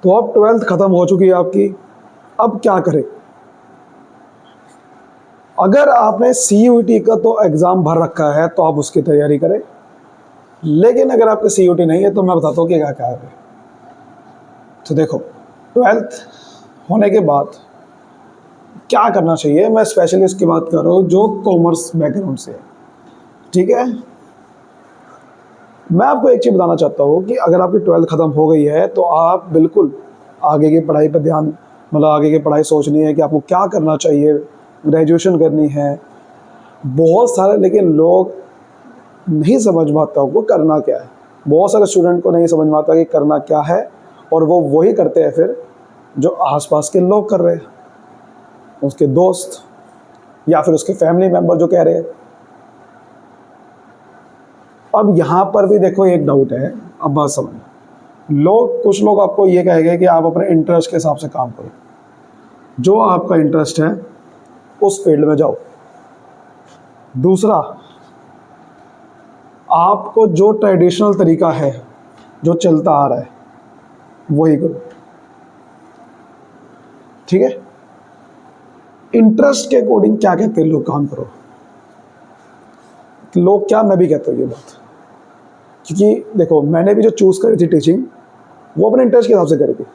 तो अब 12th ख़त्म हो चुकी है आपकी, अब क्या करें? अगर आपने CUET का तो एग्ज़ाम भर रखा है तो आप उसकी तैयारी करें, लेकिन अगर आपका CUET नहीं है तो मैं बताता हूँ कि क्या क्या है। तो देखो, 12th होने के बाद क्या करना चाहिए, मैं स्पेशली इसकी बात कर रहा हूँ जो कॉमर्स बैकग्राउंड से है, ठीक है। मैं आपको एक चीज़ बताना चाहता हूँ कि अगर आपकी 12th ख़त्म हो गई है तो आप बिल्कुल आगे की पढ़ाई पर ध्यान, मतलब आगे की पढ़ाई सोचनी है कि आपको क्या करना चाहिए, ग्रेजुएशन करनी है। बहुत सारे लेकिन लोग नहीं समझ पाता वो करना क्या है, बहुत सारे स्टूडेंट को नहीं समझ में आता कि करना क्या है, और वो वही करते हैं फिर जो आसपास के लोग कर रहे हैं, उसके दोस्त या फिर उसके फैमिली मेम्बर जो कह रहे हैं। अब यहाँ पर भी देखो एक डाउट है, अब बात समझ, कुछ लोग आपको ये कहेंगे कि आप अपने इंटरेस्ट के हिसाब से काम करो, जो आपका इंटरेस्ट है उस फील्ड में जाओ। दूसरा, आपको जो ट्रेडिशनल तरीका है जो चलता आ रहा है वही करो, ठीक है। इंटरेस्ट के अकॉर्डिंग क्या कहते हैं लोग, काम करो। लोग क्या, मैं भी कहता हूँ ये बात, क्योंकि देखो मैंने भी जो चूज़ करी थी टीचिंग, वो अपने इंटरेस्ट के हिसाब से करी थी।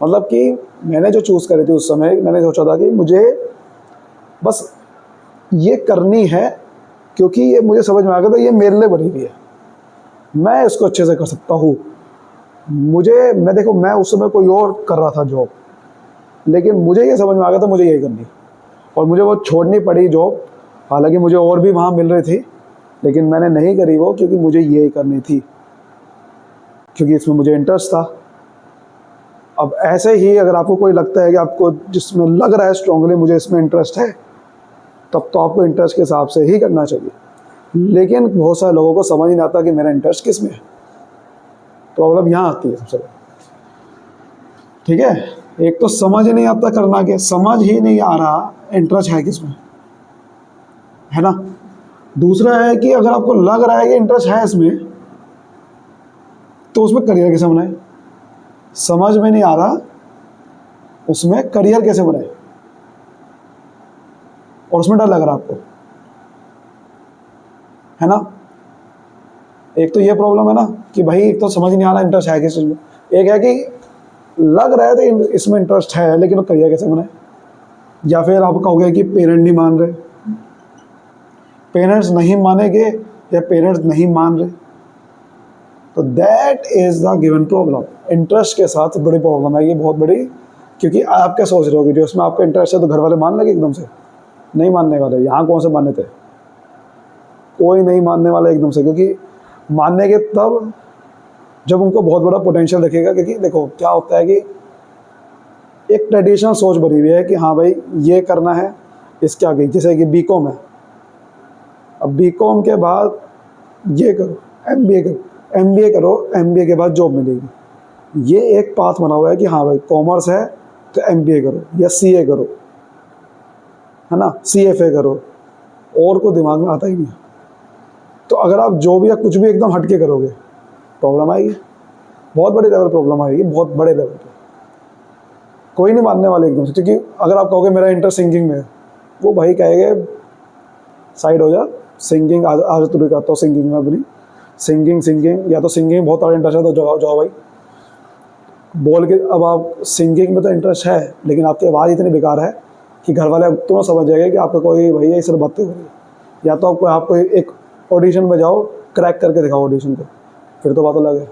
मतलब कि मैंने जो चूज़ करी थी उस समय मैंने सोचा था कि मुझे बस ये करनी है, क्योंकि ये मुझे समझ में आ गया था ये मेरे लिए बनी हुई है, मैं इसको अच्छे से कर सकता हूँ। मैं उस समय कोई और कर रहा था जॉब, लेकिन मुझे ये समझ में आ गया था मुझे यही करनी है, और मुझे वो छोड़नी पड़ी जॉब। हालांकि मुझे और भी वहाँ मिल रही थी, लेकिन मैंने नहीं करी वो, क्योंकि मुझे यही करनी थी, क्योंकि इसमें मुझे इंटरेस्ट था। अब ऐसे ही अगर आपको कोई लगता है कि आपको जिसमें लग रहा है स्ट्रांगली मुझे इसमें इंटरेस्ट है, तब तो आपको इंटरेस्ट के हिसाब से ही करना चाहिए। लेकिन बहुत सारे लोगों को समझ नहीं आता कि मेरा इंटरेस्ट किस में है, प्रॉब्लम यहाँ आती है सबसे, ठीक है। एक तो समझ नहीं आता करना क्या, समझ ही नहीं आ रहा इंटरेस्ट है किस में, है ना। दूसरा है कि अगर आपको लग रहा है कि इंटरेस्ट है इसमें, तो उसमें करियर कैसे बनाए, समझ में नहीं आ रहा उसमें करियर कैसे बनाए, और उसमें डर लग रहा आपको, है ना। एक तो ये प्रॉब्लम है ना कि भाई एक तो समझ नहीं आ रहा इंटरेस्ट है किस चीज़ में, एक है कि लग रहा है तो इसमें इंटरेस्ट है लेकिन वो करियर कैसे बनाए। या फिर आप कहोगे कि पेरेंट नहीं मान रहे, पेरेंट्स नहीं मानेंगे या पेरेंट्स नहीं मान रहे, तो that is the given problem. Interest के साथ बड़ी प्रॉब्लम है ये, बहुत बड़ी, क्योंकि आप क्या सोच रहे हो कि जो इसमें आपका इंटरेस्ट है तो घर वाले मान लेंगे एकदम से, नहीं मानने वाले। यहाँ कौन से माने थे, कोई नहीं मानने वाला एकदम से, क्योंकि मानेंगे तब जब उनको बहुत बड़ा पोटेंशियल दिखेगा। क्योंकि देखो क्या होता है कि एक ट्रेडिशनल सोच बनी हुई है कि हाँ भाई ये करना है, इसके आगे जैसे कि बीकॉम है, अब बीकॉम के बाद ये करो, एमबीए करो, एमबीए करो, एमबीए के बाद जॉब मिलेगी। ये एक पाथ बना हुआ है कि हाँ भाई कॉमर्स है तो एमबीए करो या सीए करो, है ना, सीएफए करो, और को दिमाग में आता ही नहीं। तो अगर आप जो भी या कुछ भी एकदम हट के करोगे प्रॉब्लम आएगी, बहुत बड़ी लेवल प्रॉब्लम आएगी, बहुत बड़े लेवल पे। कोई नहीं मानने वाले एकदम से, क्योंकि अगर आप कहोगे मेरा इंटरेस्ट सिंगिंग में है, वो भाई कहेंगे साइड हो जा, सिंगिंग आज तुझे करता हूँ सिंगिंग में अपनी, सिंगिंग या तो सिंगिंग बहुत सारा इंटरेस्ट है तो जाओ जाओ भाई बोल के। अब आप सिंगिंग में तो इंटरेस्ट है लेकिन आपकी आवाज़ इतनी बेकार है कि घर वाले अब तुरंत समझ जाएंगे कि आपका कोई भैया इस तरह बातें हो रही है। या तो आपको एक ऑडिशन में जाओ, क्रैक करके दिखाओ ऑडिशन को, फिर तो बात अलग है।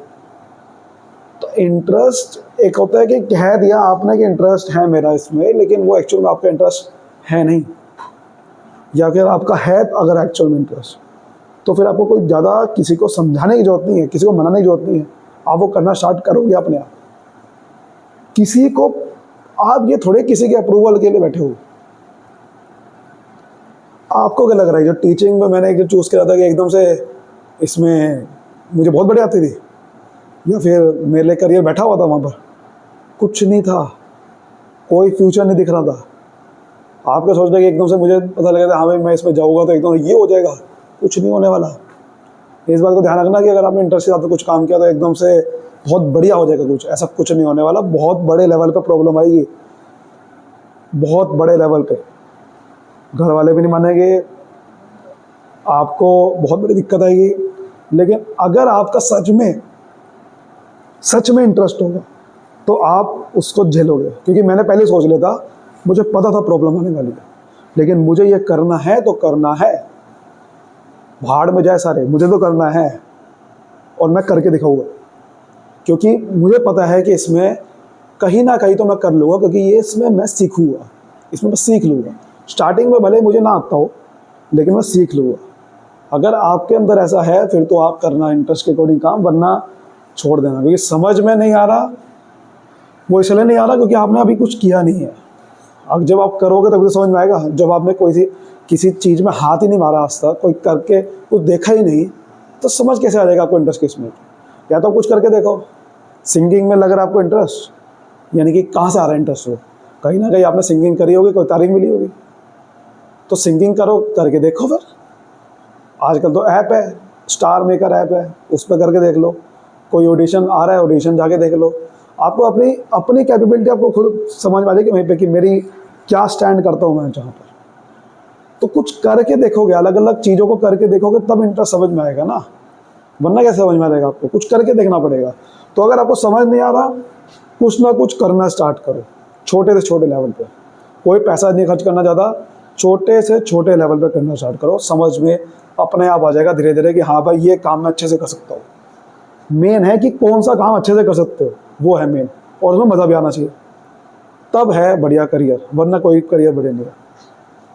तो इंटरेस्ट एक होता है कि कह दिया आपने कि इंटरेस्ट है मेरा इसमें, लेकिन वो एक्चुअल में आपका इंटरेस्ट है नहीं, या फिर आपका है अगर एक्चुअल में इंटरेस्ट, तो फिर आपको कोई ज़्यादा किसी को समझाने की ज़रूरत नहीं है, किसी को मनाने की ज़रूरत नहीं है, आप वो करना स्टार्ट करोगे अपने आप। किसी को आप ये थोड़े किसी के अप्रूवल के लिए बैठे हो। आपको क्या लग रहा है जो टीचिंग में मैंने जो चूज़ किया था कि एकदम से इसमें मुझे बहुत बढ़िया आती थी, या फिर मेरे लिए करियर बैठा हुआ था वहाँ पर, कुछ नहीं था, कोई फ्यूचर नहीं दिख रहा था। आप क्या सोच रहे कि एकदम से मुझे पता लगा था हाँ भाई मैं इसमें जाऊँगा तो एकदम ये हो जाएगा, कुछ नहीं होने वाला। इस बात को ध्यान रखना कि अगर आपने इंटरेस्ट के साथ कुछ काम किया तो एकदम से बहुत बढ़िया हो जाएगा कुछ, ऐसा कुछ नहीं होने वाला, बहुत बड़े लेवल पे प्रॉब्लम आएगी, बहुत बड़े लेवल पे। घर वाले भी नहीं मानेंगे, आपको बहुत बड़ी दिक्कत आएगी। लेकिन अगर आपका सच में इंटरेस्ट होगा तो आप उसको झेलोगे, क्योंकि मैंने पहले सोच लिया था, मुझे पता था प्रॉब्लम आने वाली है, लेकिन मुझे ये करना है तो करना है, भाड़ में जाए सारे, मुझे तो करना है और मैं करके दिखाऊंगा, क्योंकि मुझे पता है कि इसमें कहीं ना कहीं तो मैं कर लूँगा, क्योंकि ये इसमें मैं सीखूँगा, इसमें मैं सीख लूँगा। स्टार्टिंग में भले मुझे ना आता हो, लेकिन मैं सीख लूँगा। अगर आपके अंदर ऐसा है फिर तो आप करना इंटरेस्ट के अकॉर्डिंग काम, वरना छोड़ देना, क्योंकि समझ में नहीं आ रहा, वो इसलिए नहीं आ रहा क्योंकि आपने अभी कुछ किया नहीं है। अब जब आप करोगे तभी तो समझ में आएगा। जब आपने किसी चीज़ में हाथ ही नहीं मारा आज तक, कोई करके कुछ देखा ही नहीं, तो समझ कैसे आ जाएगा आपको इंटरेस्ट किसमें। या तो कुछ करके देखो, सिंगिंग में लग रहा है आपको इंटरेस्ट, यानी कि कहाँ से आ रहा है इंटरेस्ट, वो कहीं ना कहीं आपने सिंगिंग करी होगी, कोई तारीफ मिली होगी, तो सिंगिंग करो, करके देखो। फिर आजकल तो ऐप है, स्टार मेकर ऐप है, उस पर करके देख लो। कोई ऑडिशन आ रहा है, ऑडिशन जाके देख लो, आपको अपनी कैपेबिलिटी आपको खुद समझ में आ जाएगी वहीं पे कि मेरी क्या स्टैंड करता हूँ मैं जहाँ पर। तो कुछ करके देखोगे, अलग अलग चीज़ों को करके देखोगे, तब इंटरेस्ट समझ में आएगा ना, वरना कैसे समझ में आएगा, आपको कुछ करके देखना पड़ेगा। तो अगर आपको समझ नहीं आ रहा, कुछ ना कुछ करना स्टार्ट करो, छोटे से छोटे लेवल पे। कोई पैसा नहीं खर्च करना ज़्यादा, छोटे से छोटे लेवल पे करना स्टार्ट करो, समझ में अपने आप आ जाएगा धीरे धीरे कि हाँ भाई ये काम मैं अच्छे से कर सकता हूँ। मेन है कि कौन सा काम अच्छे से कर सकते हो, वो है मेन, और उसमें मज़ा भी आना चाहिए, तब है बढ़िया करियर, वरना कोई करियर बढ़िया नहीं है।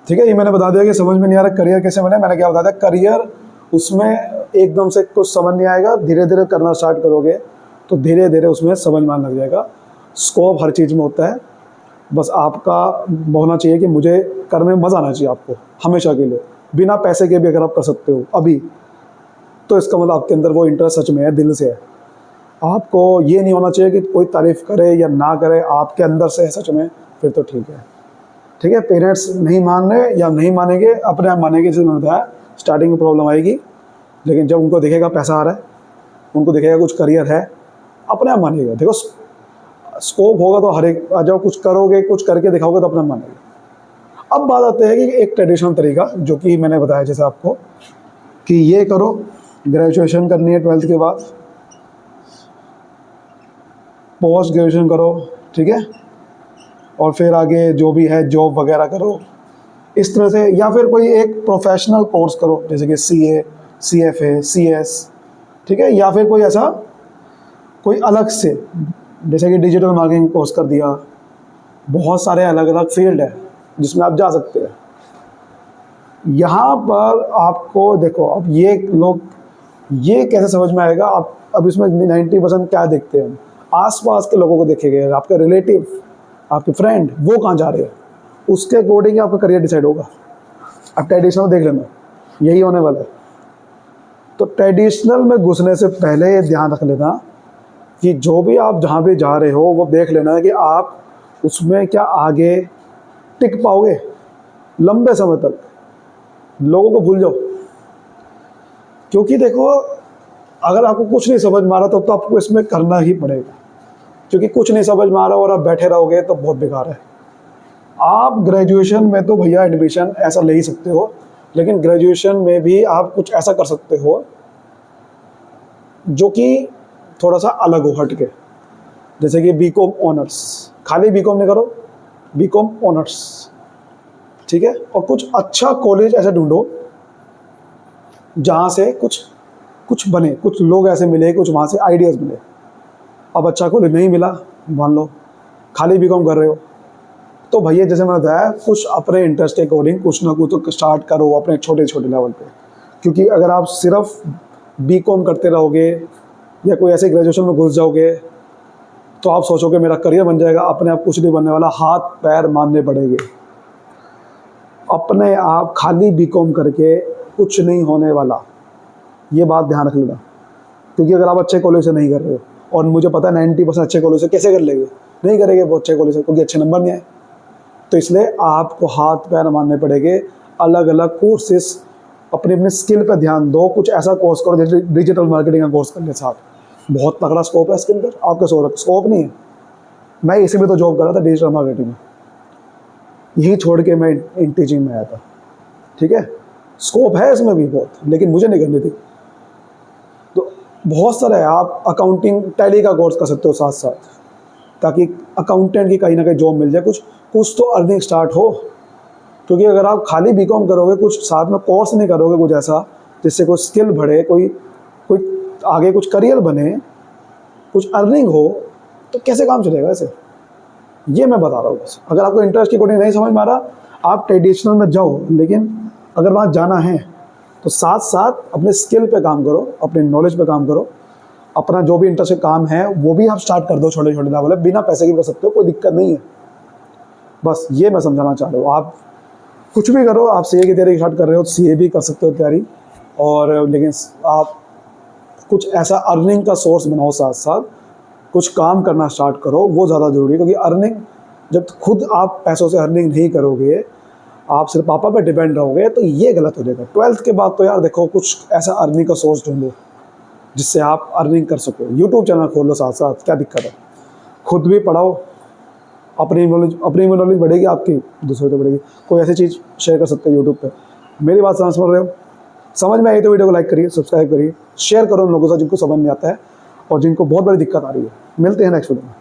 ठीक है, ये मैंने बता दिया कि समझ में नहीं आ रहा करियर कैसे बने। मैंने क्या बता दिया, करियर उसमें एकदम से कुछ समझ नहीं आएगा, धीरे धीरे करना स्टार्ट करोगे तो धीरे धीरे उसमें समझ में आने लग जाएगा। स्कोप हर चीज़ में होता है, बस आपका होना चाहिए कि मुझे करने में मज़ा आना चाहिए आपको, हमेशा के लिए, बिना पैसे के भी अगर आप कर सकते हो अभी, तो इसका मतलब आपके अंदर वो इंटरेस्ट सच में है, दिल से है। आपको ये नहीं होना चाहिए कि कोई तारीफ़ करे या ना करे, आपके अंदर से है सच में, फिर तो ठीक है। ठीक है, पेरेंट्स नहीं मान रहे या नहीं मानेंगे, अपने आप मानेंगे, जैसे मैंने बताया स्टार्टिंग में प्रॉब्लम आएगी, लेकिन जब उनको दिखेगा पैसा आ रहा है, उनको दिखेगा कुछ करियर है, अपने आप मानेगा। देखो स्कोप होगा तो हर एक, जब कुछ करोगे, कुछ करके दिखाओगे तो अपने आप मानेगा। अब बात आते हैं कि एक ट्रेडिशनल तरीका, जो कि मैंने बताया जैसे आपको, कि ये करो, ग्रेजुएशन करनी है 12th के बाद, पोस्ट ग्रेजुएशन करो, ठीक है, और फिर आगे जो भी है जॉब वगैरह करो इस तरह से, या फिर कोई एक प्रोफेशनल कोर्स करो जैसे कि CA, CFA, CS, ठीक है, या फिर कोई ऐसा कोई अलग से, जैसे कि डिजिटल मार्केटिंग कोर्स कर दिया। बहुत सारे अलग अलग फील्ड है जिसमें आप जा सकते हैं। यहाँ पर आपको देखो, अब ये लोग ये कैसे समझ में आएगा, आप अब इसमें 90% क्या देखते हैं, आसपास के लोगों को देखेंगे, आपके रिलेटिव, आपके फ्रेंड, वो कहाँ जा रहे हैं, उसके अकॉर्डिंग आपका करियर डिसाइड होगा। अब ट्रेडिशनल देख लेना, यही होने वाला है। तो ट्रेडिशनल में घुसने से पहले ये ध्यान रख लेना कि जो भी आप जहाँ भी जा रहे हो, वो देख लेना है कि आप उसमें क्या आगे टिक पाओगे लंबे समय तक। लोगों को भूल जाओ, क्योंकि देखो अगर आपको कुछ नहीं समझ में आ रहा तो आपको इसमें करना ही पड़ेगा, क्योंकि कुछ नहीं समझ में आ रहा और आप बैठे रहोगे तो बहुत बेकार है। आप ग्रेजुएशन में तो भैया एडमिशन ऐसा ले ही सकते हो, लेकिन ग्रेजुएशन में भी आप कुछ ऐसा कर सकते हो जो कि थोड़ा सा अलग हो, हट के, जैसे कि BCom ऑनर्स, खाली BCom नहीं करो, BCom ऑनर्स, ठीक है, और कुछ अच्छा कॉलेज ऐसा ढूंढो जहाँ से कुछ बने, कुछ लोग ऐसे मिले, कुछ वहाँ से आइडियाज़ मिले। अब अच्छा कॉलेज नहीं मिला, मान लो खाली BCom कर रहे हो, तो भैया जैसे मैंने बताया, कुछ अपने इंटरेस्ट के अकॉर्डिंग कुछ ना कुछ तो स्टार्ट करो अपने छोटे छोटे लेवल पे। क्योंकि अगर आप सिर्फ BCom करते रहोगे या कोई ऐसे ग्रेजुएशन में घुस जाओगे तो आप सोचोगे मेरा करियर बन जाएगा, अपने आप कुछ नहीं बनने वाला, हाथ पैर मारने पड़ेंगे। अपने आप खाली BCom करके कुछ नहीं होने वाला, ये बात ध्यान रख लेना। क्योंकि अगर आप अच्छे कॉलेज से नहीं कर रहे हो, और मुझे पता है 90% अच्छे कॉलेज से कैसे कर लेंगे, नहीं करेंगे वो अच्छे कॉलेज से, क्योंकि अच्छे नंबर नहीं आए। तो इसलिए आपको हाथ पैर मारने पड़ेंगे, अलग अलग कोर्सेस, अपनी अपनी स्किल पे ध्यान दो, कुछ ऐसा कोर्स करो जैसे डिजिटल मार्केटिंग का कोर्स करने साथ, बहुत तगड़ा स्कोप है इसके अंदर, आपके स्कोप नहीं है। मैं इसी में तो जॉब कर रहा था, डिजिटल मार्केटिंग में, यही छोड़ के मैं इन टीचिंग में आया था। ठीक है, स्कोप है इसमें भी बहुत, लेकिन मुझे नहीं करनी थी। तो बहुत सारा है, आप अकाउंटिंग टैली का कोर्स कर सकते हो साथ साथ, ताकि अकाउंटेंट की कहीं ना कहीं जॉब मिल जाए, कुछ तो अर्निंग स्टार्ट हो। क्योंकि अगर आप खाली बीकॉम करोगे, कुछ साथ में कोर्स नहीं करोगे कुछ ऐसा जिससे कोई स्किल बढ़े, कोई कोई आगे कुछ करियर बने, कुछ अर्निंग हो, तो कैसे काम चलेगा ऐसे? ये मैं बता रहा हूँ बस। अगर आपको इंटरेस्ट की कोडिंग नहीं समझ में आ रहा, आप ट्रेडिशनल में जाओ, लेकिन अगर वहाँ जाना है तो साथ साथ अपने स्किल पे काम करो, अपने नॉलेज पे काम करो, अपना जो भी इंटरेस्ट काम है वो भी आप स्टार्ट कर दो छोटे छोटे लेवल है, बिना पैसे के कर सकते हो, कोई दिक्कत नहीं है। बस ये मैं समझाना चाह रहा हूँ। आप कुछ भी करो, आप सीए की तैयारी स्टार्ट कर रहे हो तो सीए भी कर सकते हो तैयारी, और लेकिन आप कुछ ऐसा अर्निंग का सोर्स बनाओ, साथ साथ कुछ काम करना स्टार्ट करो, वो ज़्यादा ज़रूरी है। क्योंकि अर्निंग, जब खुद आप पैसों से अर्निंग नहीं करोगे, आप सिर्फ पापा पे डिपेंड रहोगे, तो ये गलत हो जाएगा। 12th के बाद तो यार देखो, कुछ ऐसा अर्निंग का सोर्स ढूंढो जिससे आप अर्निंग कर सको। यूट्यूब चैनल खोल लो साथ साथ, क्या दिक्कत है? खुद भी पढ़ाओ, अपनी नॉलेज बढ़ेगी आपकी, दूसरों को बढ़ेगी। कोई ऐसी चीज़ शेयर कर सकते हो यूट्यूब पे। मेरी बात समझ रहे हो? समझ में आई तो वीडियो को लाइक करिए, सब्सक्राइब करिए, शेयर करो उन लोगों से जिनको समझ नहीं आता है और जिनको बहुत बड़ी दिक्कत आ रही है। मिलते हैं नेक्स्ट वीडियो में।